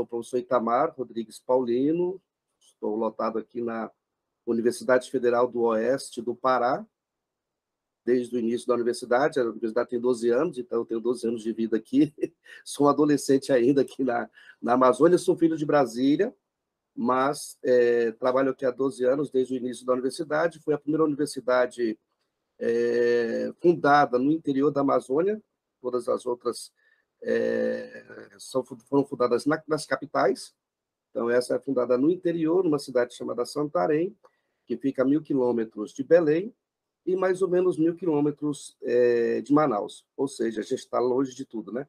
sou o professor Itamar Rodrigues Paulino, estou lotado aqui na Universidade Federal do Oeste do Pará, desde o início da universidade. A universidade tem 12 anos, então eu tenho 12 anos de vida aqui. Sou um adolescente ainda aqui na Amazônia, sou filho de Brasília, mas trabalho aqui há 12 anos, desde o início da universidade. Foi a primeira universidade fundada no interior da Amazônia, todas as outras foram fundadas nas capitais. Então, essa é fundada no interior, numa cidade chamada Santarém, que fica a 1.000 quilômetros de Belém, e mais ou menos 1.000 quilômetros de Manaus. Ou seja, a gente está longe de tudo, né?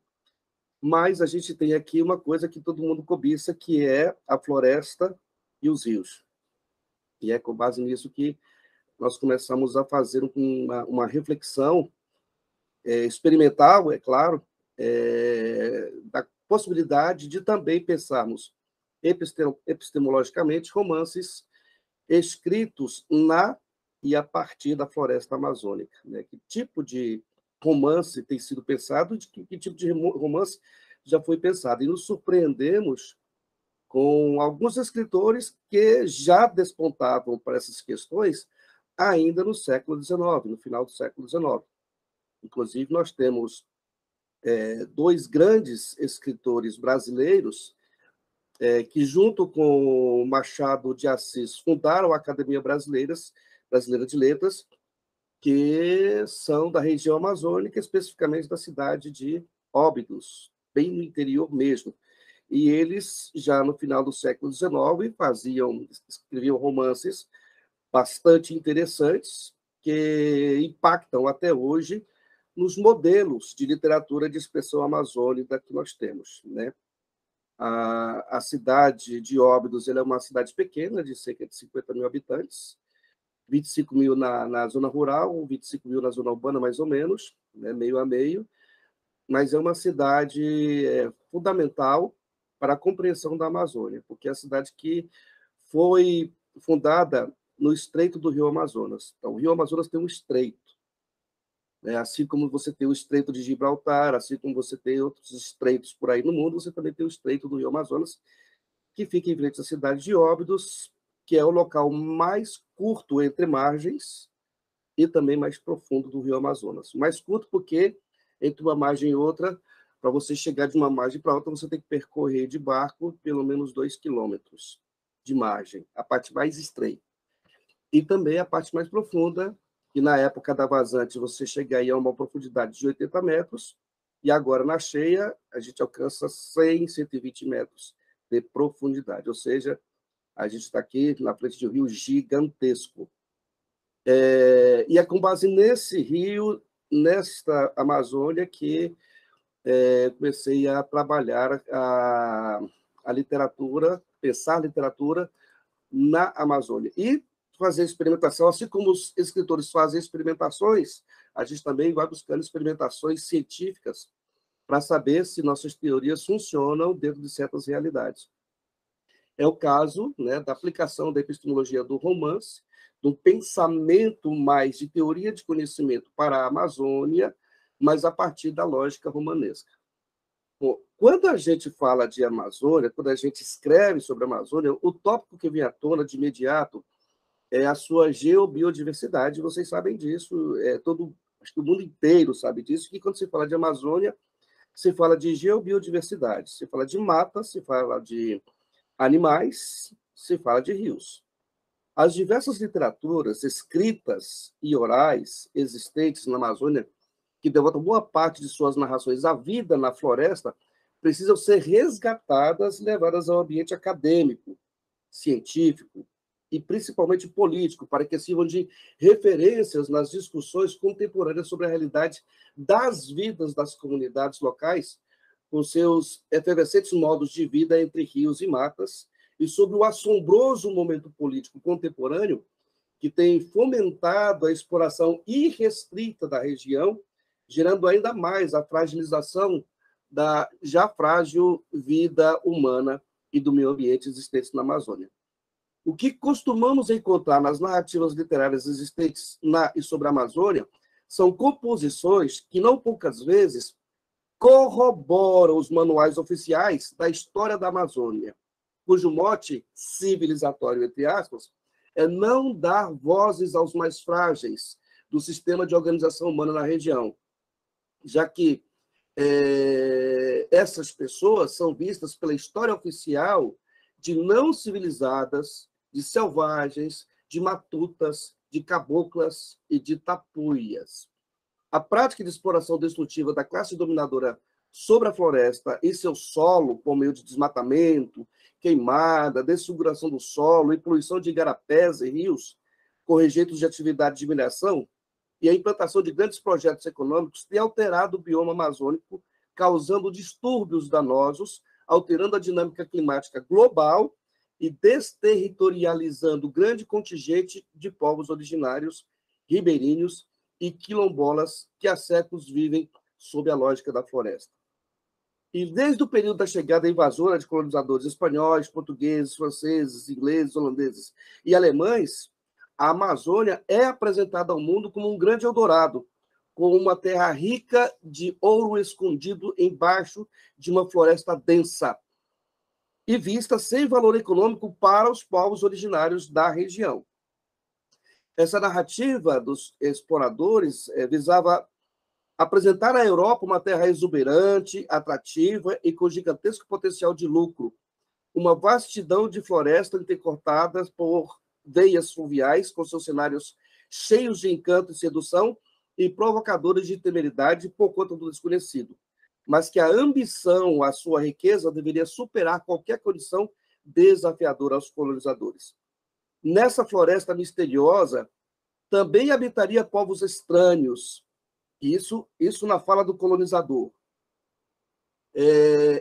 Mas a gente tem aqui uma coisa que todo mundo cobiça, que é a floresta e os rios. E é com base nisso que nós começamos a fazer uma reflexão experimental, é claro, da possibilidade de também pensarmos epistemologicamente romances escritos na e a partir da floresta amazônica, né? Que tipo de romance tem sido pensado, de que tipo de romance já foi pensado. E nos surpreendemos com alguns escritores que já despontavam para essas questões ainda no século XIX, no final do século XIX. Inclusive, nós temos dois grandes escritores brasileiros que, junto com Machado de Assis, fundaram a Academia Brasileira de Letras, que são da região amazônica, especificamente da cidade de Óbidos, bem no interior mesmo. E eles, já no final do século XIX, escreviam romances bastante interessantes, que impactam até hoje nos modelos de literatura de expressão amazônica que nós temos, né? A cidade de Óbidos é uma cidade pequena, de cerca de 50 mil habitantes, 25 mil na zona rural, 25 mil na zona urbana, mais ou menos, né, meio a meio, mas é uma cidade fundamental para a compreensão da Amazônia, porque é a cidade que foi fundada no estreito do Rio Amazonas. Então, o Rio Amazonas tem um estreito, né? Assim como você tem o Estreito de Gibraltar, assim como você tem outros estreitos por aí no mundo, você também tem o Estreito do Rio Amazonas, que fica em frente à cidade de Óbidos, que é o local mais curto entre margens e também mais profundo do Rio Amazonas. Mais curto porque, entre uma margem e outra, para você chegar de uma margem para outra, você tem que percorrer de barco pelo menos 2 quilômetros de margem, a parte mais estreita. E também a parte mais profunda, que na época da vazante você chegaria a uma profundidade de 80 metros, e agora na cheia a gente alcança 100, 120 metros de profundidade, ou seja, a gente está aqui na frente de um rio gigantesco. E é com base nesse rio, nesta Amazônia, que comecei a trabalhar a literatura, pensar a literatura na Amazônia. E fazer experimentação, assim como os escritores fazem experimentações, a gente também vai buscando experimentações científicas para saber se nossas teorias funcionam dentro de certas realidades. É o caso, né, da aplicação da epistemologia do romance, do pensamento mais de teoria de conhecimento para a Amazônia, mas a partir da lógica romanesca. Bom, quando a gente fala de Amazônia, quando a gente escreve sobre a Amazônia, o tópico que vem à tona de imediato é a sua geobiodiversidade. Vocês sabem disso, acho que o mundo inteiro sabe disso, que quando se fala de Amazônia, se fala de geobiodiversidade, se fala de mata, se fala de animais, se fala de rios. As diversas literaturas escritas e orais existentes na Amazônia, que devotam boa parte de suas narrações à vida na floresta, precisam ser resgatadas e levadas ao ambiente acadêmico, científico e principalmente político, para que sirvam de referências nas discussões contemporâneas sobre a realidade das vidas das comunidades locais, com seus efervescentes modos de vida entre rios e matas, e sobre o assombroso momento político contemporâneo que tem fomentado a exploração irrestrita da região, gerando ainda mais a fragilização da já frágil vida humana e do meio ambiente existentes na Amazônia. O que costumamos encontrar nas narrativas literárias existentes na e sobre a Amazônia são composições que, não poucas vezes, corroboram os manuais oficiais da história da Amazônia, cujo mote civilizatório, entre aspas, é não dar vozes aos mais frágeis do sistema de organização humana na região, já que essas pessoas são vistas pela história oficial de não civilizadas, de selvagens, de matutas, de caboclas e de tapuias. A prática de exploração destrutiva da classe dominadora sobre a floresta e seu solo, por meio de desmatamento, queimada, desfiguração do solo e poluição de igarapés e rios, com rejeitos de atividade de mineração, e a implantação de grandes projetos econômicos tem alterado o bioma amazônico, causando distúrbios danosos, alterando a dinâmica climática global e desterritorializando o grande contingente de povos originários, ribeirinhos e quilombolas que há séculos vivem sob a lógica da floresta. E desde o período da chegada invasora de colonizadores espanhóis, portugueses, franceses, ingleses, holandeses e alemães, a Amazônia é apresentada ao mundo como um grande Eldorado, como uma terra rica de ouro escondido embaixo de uma floresta densa e vista sem valor econômico para os povos originários da região. Essa narrativa dos exploradores visava apresentar à Europa uma terra exuberante, atrativa e com gigantesco potencial de lucro, uma vastidão de floresta intercortada por veias fluviais, com seus cenários cheios de encanto e sedução e provocadores de temeridade por conta do desconhecido, mas que a ambição, a sua riqueza, deveria superar qualquer condição desafiadora aos colonizadores. Nessa floresta misteriosa, também habitaria povos estranhos, isso na fala do colonizador,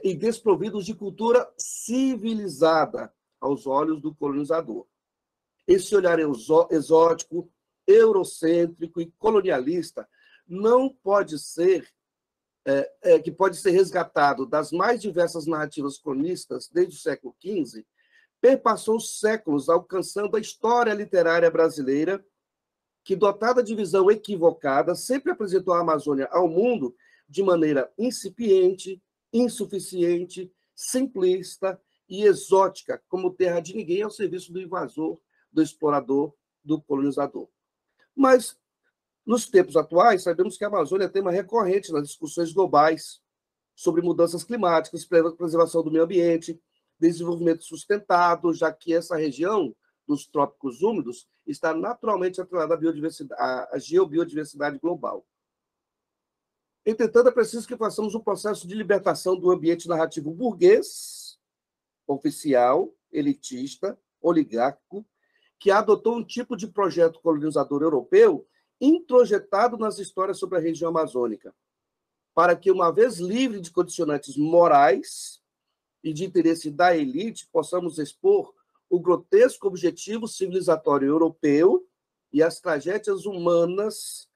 e desprovidos de cultura civilizada aos olhos do colonizador. Esse olhar exótico, eurocêntrico e colonialista não pode ser que pode ser resgatado das mais diversas narrativas cronistas desde o século XV, perpassou séculos alcançando a história literária brasileira, que, dotada de visão equivocada, sempre apresentou a Amazônia ao mundo de maneira incipiente, insuficiente, simplista e exótica, como terra de ninguém ao serviço do invasor, do explorador, do colonizador. Mas, nos tempos atuais, sabemos que a Amazônia é tema recorrente nas discussões globais sobre mudanças climáticas, preservação do meio ambiente, desenvolvimento sustentado, já que essa região dos trópicos úmidos está naturalmente atrelada à geobiodiversidade global. Entretanto, é preciso que façamos um processo de libertação do ambiente narrativo burguês, oficial, elitista, oligárquico, que adotou um tipo de projeto colonizador europeu introjetado nas histórias sobre a região amazônica, para que, uma vez livre de condicionantes morais e de interesse da elite, possamos expor o grotesco objetivo civilizatório europeu e as tragédias humanas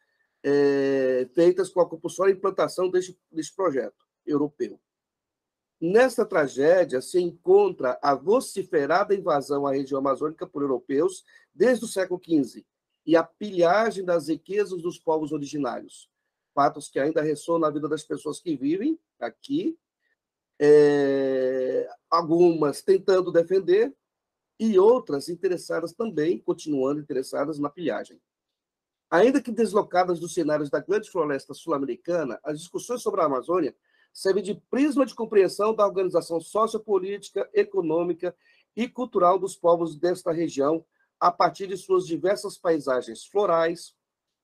feitas com a compulsória implantação deste projeto europeu. Nesta tragédia se encontra a vociferada invasão à região amazônica por europeus desde o século XV e a pilhagem das riquezas dos povos originários, fatos que ainda ressonam na vida das pessoas que vivem aqui, algumas tentando defender e outras interessadas também, continuando interessadas na pilhagem. Ainda que deslocadas dos cenários da grande floresta sul-americana, as discussões sobre a Amazônia servem de prisma de compreensão da organização sociopolítica, econômica e cultural dos povos desta região, a partir de suas diversas paisagens florais,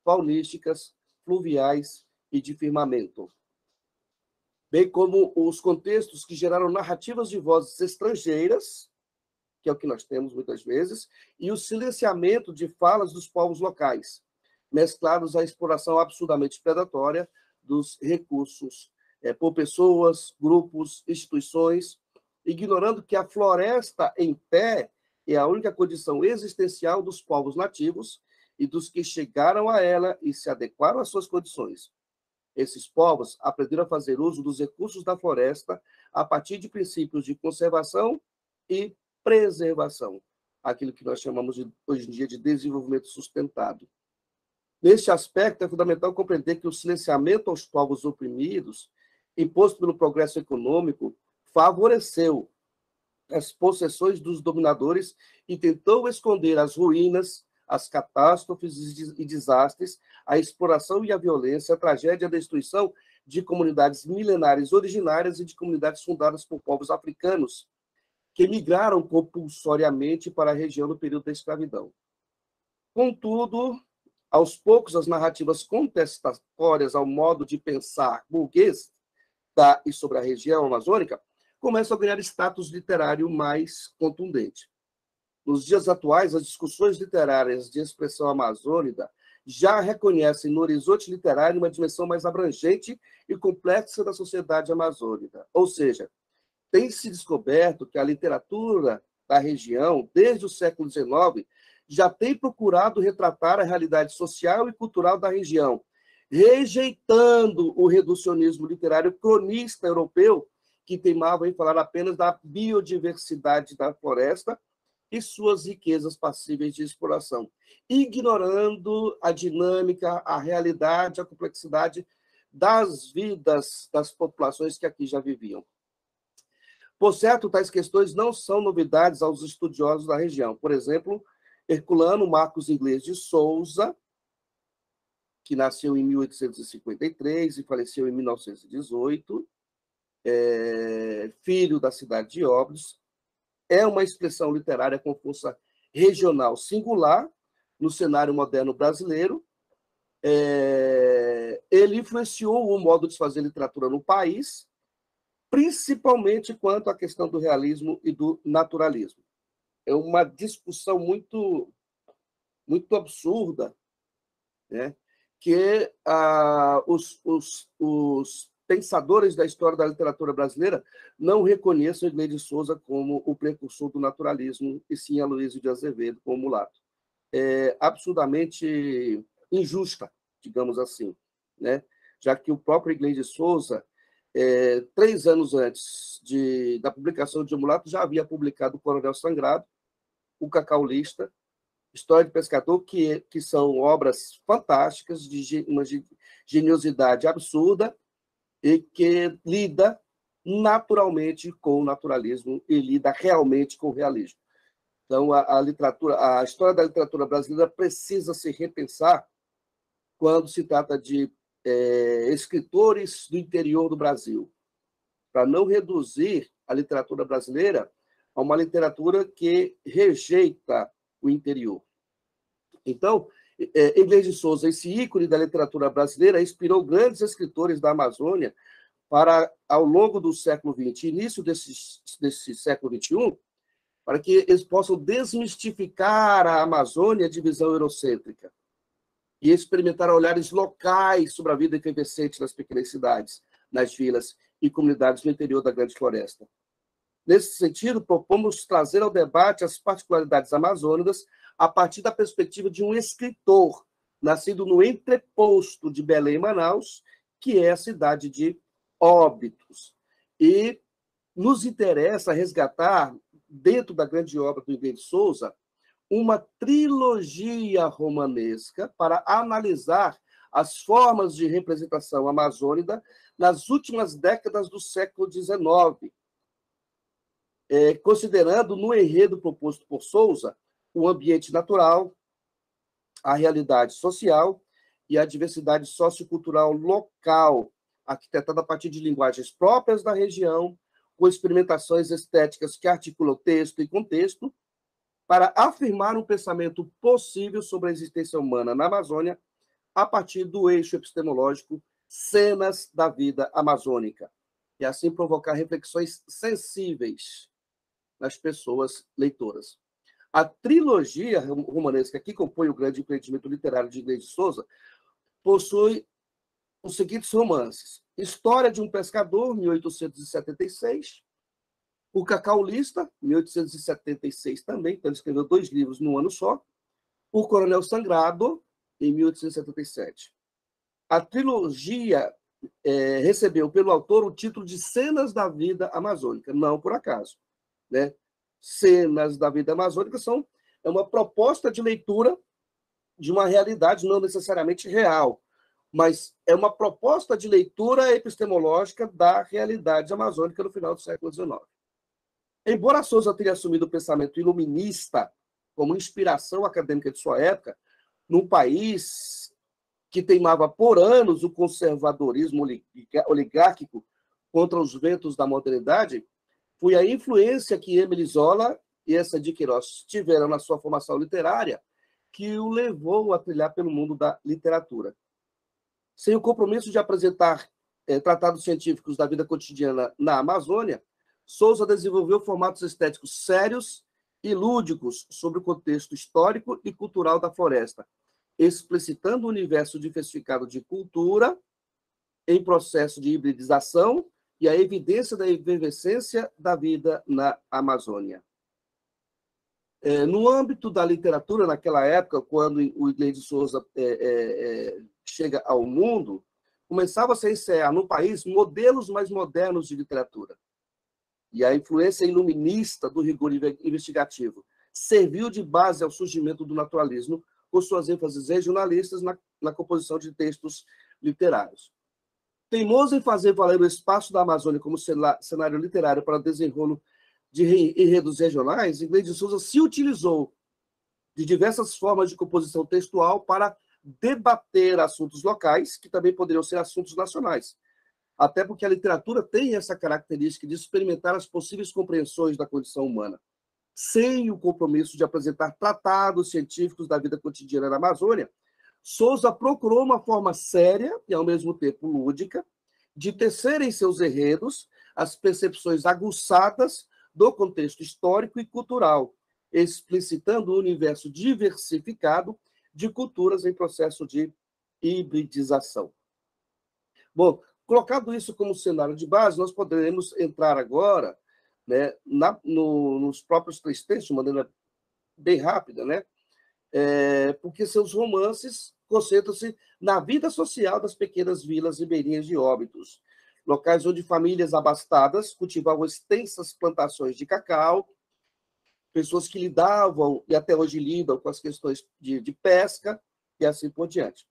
faunísticas, fluviais e de firmamento, bem como os contextos que geraram narrativas de vozes estrangeiras, que é o que nós temos muitas vezes, e o silenciamento de falas dos povos locais, mesclados à exploração absurdamente predatória dos recursos por pessoas, grupos, instituições, ignorando que a floresta em pé é a única condição existencial dos povos nativos e dos que chegaram a ela e se adequaram às suas condições. Esses povos aprenderam a fazer uso dos recursos da floresta a partir de princípios de conservação e preservação, aquilo que nós chamamos hoje em dia de desenvolvimento sustentado. Neste aspecto, é fundamental compreender que o silenciamento aos povos oprimidos imposto pelo progresso econômico, favoreceu as possessões dos dominadores e tentou esconder as ruínas, as catástrofes e desastres, a exploração e a violência, a tragédia e a destruição de comunidades milenares originárias e de comunidades fundadas por povos africanos que migraram compulsoriamente para a região no período da escravidão. Contudo, aos poucos, as narrativas contestatórias ao modo de pensar burguês da e sobre a região amazônica começam a ganhar status literário mais contundente. Nos dias atuais, as discussões literárias de expressão amazônica já reconhecem no horizonte literário uma dimensão mais abrangente e complexa da sociedade amazônica. Ou seja, tem-se descoberto que a literatura da região, desde o século XIX, já tem procurado retratar a realidade social e cultural da região, rejeitando o reducionismo literário cronista europeu, que teimava em falar apenas da biodiversidade da floresta e suas riquezas passíveis de exploração, ignorando a dinâmica, a realidade, a complexidade das vidas das populações que aqui já viviam. Por certo, tais questões não são novidades aos estudiosos da região. Por exemplo, Herculano Marcos Inglês de Souza, que nasceu em 1853 e faleceu em 1918, filho da cidade de Óbidos, é uma expressão literária com força regional singular no cenário moderno brasileiro. Ele influenciou o modo de fazer literatura no país, principalmente quanto à questão do realismo e do naturalismo. É uma discussão muito absurda, né? Que os pensadores da história da literatura brasileira não reconheçam Inglês de Souza como o precursor do naturalismo, e sim Aloysio de Azevedo como mulato. É absurdamente injusta, digamos assim, né? Já que o próprio Inglês de Souza, 3 anos antes da publicação de O Mulato, já havia publicado O Coronel Sangrado, O Cacaulista, História de Pescador, que são obras fantásticas, de uma geniosidade absurda, e que lida naturalmente com o naturalismo e lida realmente com o realismo. Então, a história da literatura brasileira precisa se repensar quando se trata de escritores do interior do Brasil, para não reduzir a literatura brasileira a uma literatura que rejeita o interior. Então, Inglês de Souza, esse ícone da literatura brasileira, inspirou grandes escritores da Amazônia para, ao longo do século XX, início desse século XXI, para que eles possam desmistificar a Amazônia de visão eurocêntrica e experimentar olhares locais sobre a vida efervescente nas pequenas cidades, nas vilas e comunidades no interior da Grande Floresta. Nesse sentido, propomos trazer ao debate as particularidades amazônicas a partir da perspectiva de um escritor, nascido no entreposto de Belém e Manaus, que é a cidade de Óbidos. E nos interessa resgatar, dentro da grande obra do Inglês de Souza, uma trilogia romanesca para analisar as formas de representação amazônica nas últimas décadas do século XIX, considerando no enredo proposto por Souza o ambiente natural, a realidade social e a diversidade sociocultural local, arquitetada a partir de linguagens próprias da região, com experimentações estéticas que articulam texto e contexto, para afirmar um pensamento possível sobre a existência humana na Amazônia a partir do eixo epistemológico cenas da vida amazônica, e assim provocar reflexões sensíveis nas pessoas leitoras. A trilogia romanesca que compõe o grande empreendimento literário de Inglês de Souza possui os seguintes romances: História de um Pescador, 1876, O Cacaulista, 1876 também, então ele escreveu 2 livros num ano só, O Coronel Sangrado, em 1877. A trilogia recebeu pelo autor o título de Cenas da Vida Amazônica, não por acaso, né? Cenas da Vida Amazônica é uma proposta de leitura de uma realidade não necessariamente real, mas é uma proposta de leitura epistemológica da realidade amazônica no final do século XIX. Embora Sousa tenha assumido o pensamento iluminista como inspiração acadêmica de sua época, num país que teimava por anos o conservadorismo oligárquico contra os ventos da modernidade, foi a influência que Émile Zola e essa de Queiroz tiveram na sua formação literária que o levou a trilhar pelo mundo da literatura. Sem o compromisso de apresentar tratados científicos da vida cotidiana na Amazônia, Sousa desenvolveu formatos estéticos sérios e lúdicos sobre o contexto histórico e cultural da floresta, explicitando o universo diversificado de cultura em processo de hibridização e a evidência da efervescência da vida na Amazônia. No âmbito da literatura, naquela época, quando o Iglesias de Souza chega ao mundo, começava a se ensaiar no país modelos mais modernos de literatura. E a influência iluminista do rigor investigativo serviu de base ao surgimento do naturalismo, com suas ênfases regionalistas na composição de textos literários. Teimoso em fazer valer o espaço da Amazônia como cenário literário para desenrolo de enredos regionais, Iglesias de Souza se utilizou de diversas formas de composição textual para debater assuntos locais, que também poderiam ser assuntos nacionais. Até porque a literatura tem essa característica de experimentar as possíveis compreensões da condição humana, sem o compromisso de apresentar tratados científicos da vida cotidiana da Amazônia. Sousa procurou uma forma séria e, ao mesmo tempo, lúdica, de tecer em seus enredos as percepções aguçadas do contexto histórico e cultural, explicitando o universo diversificado de culturas em processo de hibridização. Bom, colocado isso como cenário de base, nós poderemos entrar agora, né, nos próprios três textos, de maneira bem rápida, né? Porque seus romances concentram-se na vida social das pequenas vilas ribeirinhas de Óbidos, locais onde famílias abastadas cultivavam extensas plantações de cacau, pessoas que lidavam, e até hoje lidam, com as questões de pesca, e assim por diante.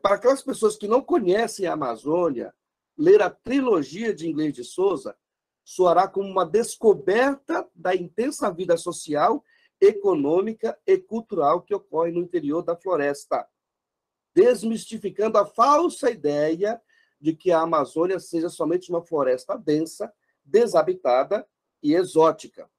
Para aquelas pessoas que não conhecem a Amazônia, ler a trilogia de Iglesias de Souza soará como uma descoberta da intensa vida social, econômica e cultural que ocorre no interior da floresta, desmistificando a falsa ideia de que a Amazônia seja somente uma floresta densa, desabitada e exótica.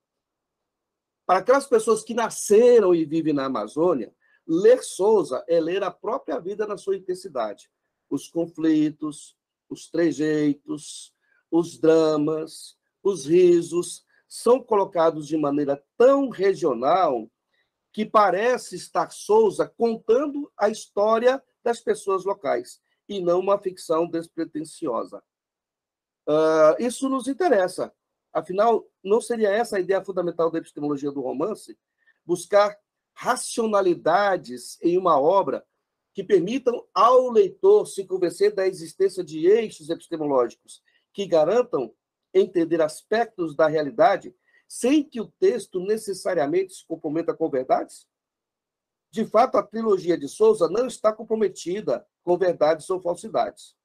Para aquelas pessoas que nasceram e vivem na Amazônia, ler Sousa é ler a própria vida na sua intensidade. Os conflitos, os trejeitos, os dramas, os risos, são colocados de maneira tão regional que parece estar Sousa contando a história das pessoas locais, e não uma ficção despretensiosa. Isso nos interessa. Afinal, não seria essa a ideia fundamental da epistemologia do romance? Buscar racionalidades em uma obra que permitam ao leitor se convencer da existência de eixos epistemológicos que garantam entender aspectos da realidade sem que o texto necessariamente se comprometa com verdades? De fato, a trilogia de Sousa não está comprometida com verdades ou falsidades.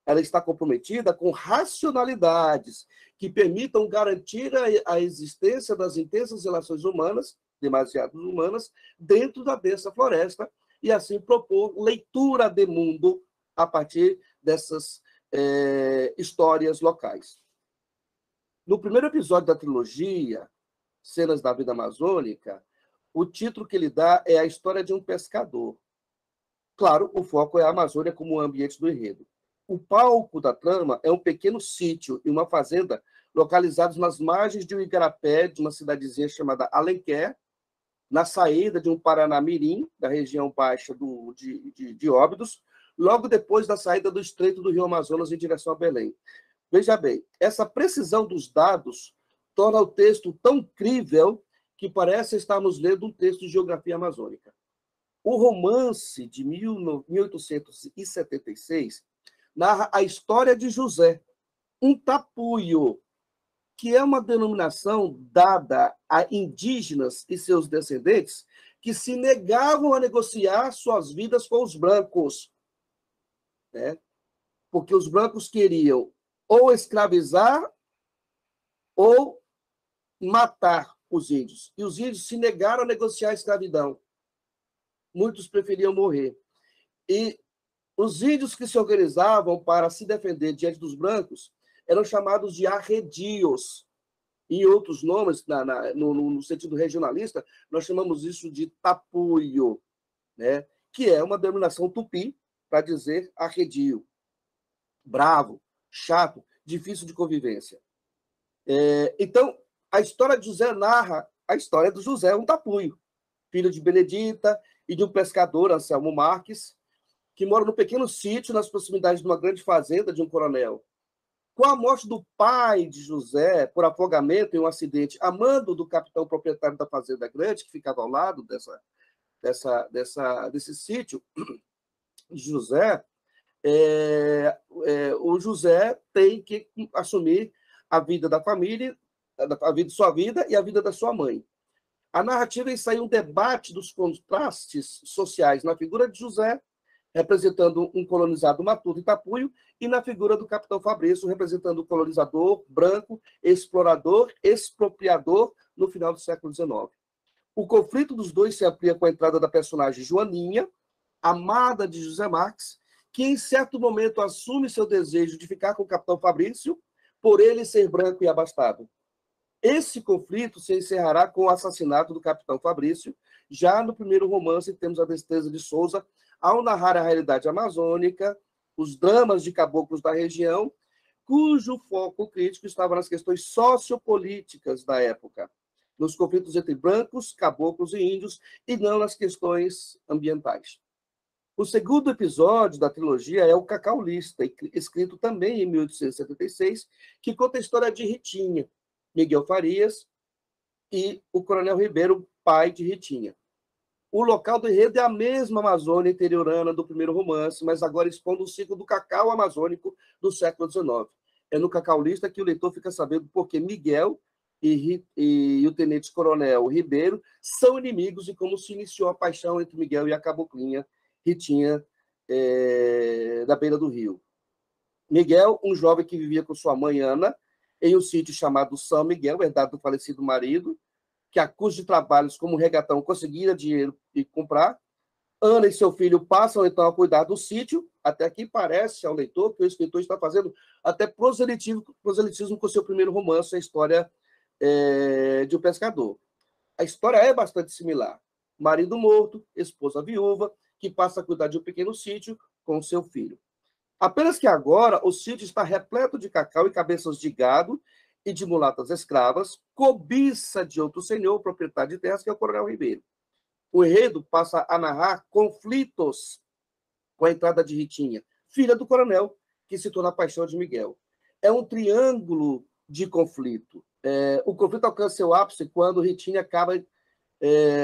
Ela está comprometida com racionalidades que permitam garantir a existência das intensas relações humanas, demasiado humanas, dentro da densa floresta, e assim propor leitura de mundo a partir dessas histórias locais. No primeiro episódio da trilogia, Cenas da Vida Amazônica, o título que ele dá é a história de um pescador. Claro, o foco é a Amazônia como ambiente do enredo. O palco da trama é um pequeno sítio e uma fazenda localizados nas margens de um igarapé, de uma cidadezinha chamada Alenquer, na saída de um Paranamirim, da região baixa de Óbidos, logo depois da saída do estreito do Rio Amazonas em direção a Belém. Veja bem, essa precisão dos dados torna o texto tão crível que parece estarmos lendo um texto de geografia amazônica. O romance de 1876 narra a história de José, um tapuio, que é uma denominação dada a indígenas e seus descendentes que se negavam a negociar suas vidas com os brancos, né? Porque os brancos queriam ou escravizar ou matar os índios. E os índios se negaram a negociar a escravidão. Muitos preferiam morrer. E os índios que se organizavam para se defender diante dos brancos eram chamados de arredios. Em outros nomes, no sentido regionalista, nós chamamos isso de tapuio, né? Que é uma denominação tupi para dizer arredio. Bravo, chato, difícil de convivência. Então, a história de José narra a história do José, um tapuio, filho de Benedita e de um pescador, Anselmo Marques, que mora num pequeno sítio nas proximidades de uma grande fazenda de um coronel. Com a morte do pai de José, por afogamento em um acidente, a mando do capitão proprietário da fazenda grande, que ficava ao lado desse sítio de José, o José tem que assumir a vida da família, a vida de sua vida e a vida da sua mãe. A narrativa ensaia um debate dos contrastes sociais na figura de José, representando um colonizado matuto e tapuio, e na figura do capitão Fabrício, representando o colonizador branco, explorador, expropriador, no final do século XIX. O conflito dos dois se amplia com a entrada da personagem Joaninha, amada de José Marques, que em certo momento assume seu desejo de ficar com o capitão Fabrício, por ele ser branco e abastado. Esse conflito se encerrará com o assassinato do capitão Fabrício. Já no primeiro romance, temos a destreza de Souza ao narrar a realidade amazônica, os dramas de caboclos da região, cujo foco crítico estava nas questões sociopolíticas da época, nos conflitos entre brancos, caboclos e índios, e não nas questões ambientais. O segundo episódio da trilogia é o Cacaulista, escrito também em 1876, que conta a história de Ritinha, Miguel Farias e o Coronel Ribeiro, pai de Ritinha. O local do enredo é a mesma Amazônia interiorana do primeiro romance, mas agora expondo o ciclo do cacau amazônico do século XIX. É no Cacaulista que o leitor fica sabendo por que Miguel e o tenente-coronel Ribeiro são inimigos e como se iniciou a paixão entre Miguel e a caboclinha Ritinha, da beira do rio. Miguel, um jovem que vivia com sua mãe Ana, em um sítio chamado São Miguel, herdado do falecido marido, que a custo de trabalhos como regatão conseguira dinheiro e comprar. Ana e seu filho passam, então, a cuidar do sítio, até que parece ao leitor que o escritor está fazendo até proselitismo com seu primeiro romance, a história de um pescador. A história é bastante similar. Marido morto, esposa viúva, que passa a cuidar de um pequeno sítio com seu filho. Apenas que agora o sítio está repleto de cacau e cabeças de gado e de mulatas escravas, cobiça de outro senhor, proprietário de terras, que é o Coronel Ribeiro. O enredo passa a narrar conflitos com a entrada de Ritinha, filha do coronel, que se torna a paixão de Miguel. É um triângulo de conflito. O conflito alcança seu ápice quando Ritinha acaba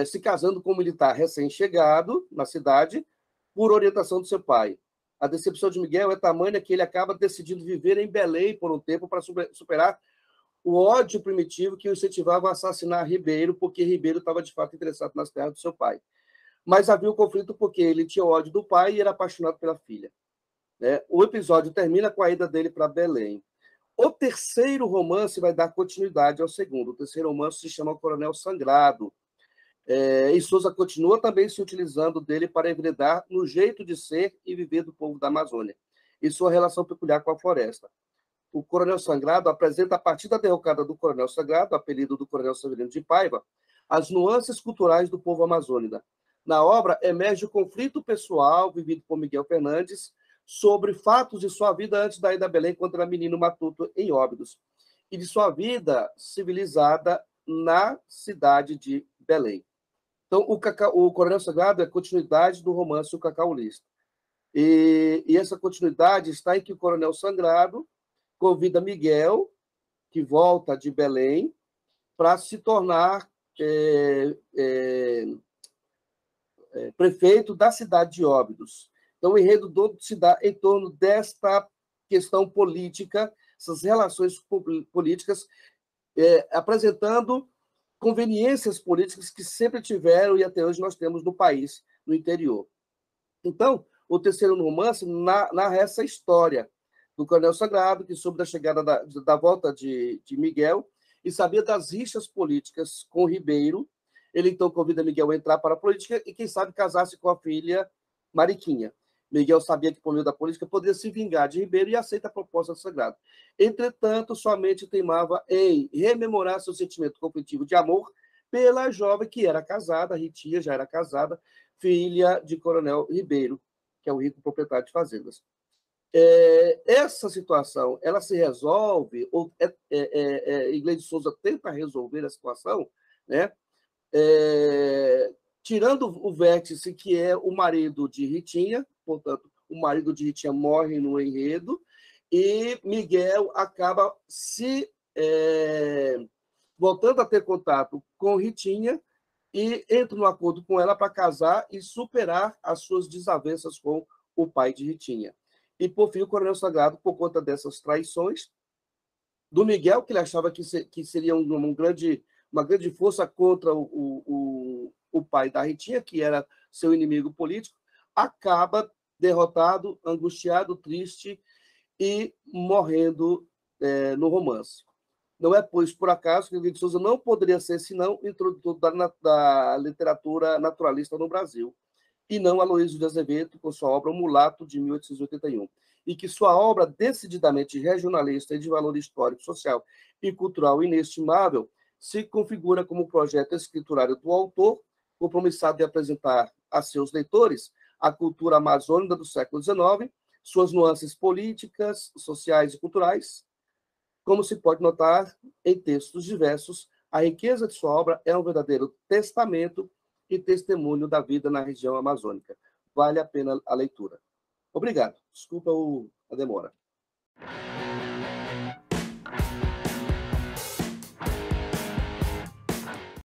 se casando com um militar recém-chegado na cidade por orientação do seu pai. A decepção de Miguel é tamanha que ele acaba decidindo viver em Belém por um tempo para superar o ódio primitivo que o incentivava a assassinar Ribeiro, porque Ribeiro estava, de fato, interessado nas terras do seu pai. Mas havia um conflito porque ele tinha ódio do pai e era apaixonado pela filha. O episódio termina com a ida dele para Belém. O terceiro romance vai dar continuidade ao segundo. O terceiro romance se chama O Coronel Sangrado. E Souza continua também se utilizando dele para enveredar no jeito de ser e viver do povo da Amazônia e sua relação peculiar com a floresta. O Coronel Sangrado apresenta, a partir da derrocada do Coronel Sangrado, apelido do Coronel Severino de Paiva, as nuances culturais do povo amazônida. Na obra, emerge o conflito pessoal vivido por Miguel Fernandes sobre fatos de sua vida antes da ida a Belém, quando era menino matuto em Óbidos, e de sua vida civilizada na cidade de Belém. Então, o Coronel Sangrado é a continuidade do romance O Cacaulista. E essa continuidade está em que o Coronel Sangrado convida Miguel, que volta de Belém, para se tornar prefeito da cidade de Óbidos. Então, o enredo todo se dá em torno desta questão política, essas relações políticas, apresentando conveniências políticas que sempre tiveram e até hoje nós temos no país, no interior. Então, O terceiro romance narra essa história do Coronel Sagrado, que soube da chegada da volta de Miguel e sabia das rixas políticas com Ribeiro. Ele, então, convida Miguel a entrar para a política e, quem sabe, casar-se com a filha Mariquinha. Miguel sabia que, por meio da política, poderia se vingar de Ribeiro e aceita a proposta do Sagrado. Entretanto, sua mente teimava em rememorar seu sentimento conflitivo de amor pela jovem que era casada, Ritinha já era casada, filha de Coronel Ribeiro, que é o rico proprietário de fazendas. Essa situação, ela se resolve, ou Iglesias de Souza tenta resolver a situação, né? Tirando o vértice que é o marido de Ritinha, portanto, o marido de Ritinha morre no enredo, e Miguel acaba se voltando a ter contato com Ritinha e entra no acordo com ela para casar e superar as suas desavenças com o pai de Ritinha. E, por fim, o Coronel Sagrado, por conta dessas traições do Miguel, que ele achava que seria uma grande força contra o pai da Ritinha, que era seu inimigo político, acaba derrotado, angustiado, triste e morrendo no romance. Não é, pois, por acaso que Iglesias de Souza não poderia ser, senão, introdutor da literatura naturalista no Brasil, e não Aloysio de Azevedo, com sua obra O Mulato, de 1881, e que sua obra decididamente regionalista e de valor histórico, social e cultural inestimável se configura como projeto escriturário do autor, compromissado de apresentar a seus leitores a cultura amazônica do século XIX, suas nuances políticas, sociais e culturais. Como se pode notar em textos diversos, a riqueza de sua obra é um verdadeiro testamento e testemunho da vida na região amazônica. Vale a pena a leitura. Obrigado. Desculpa a demora.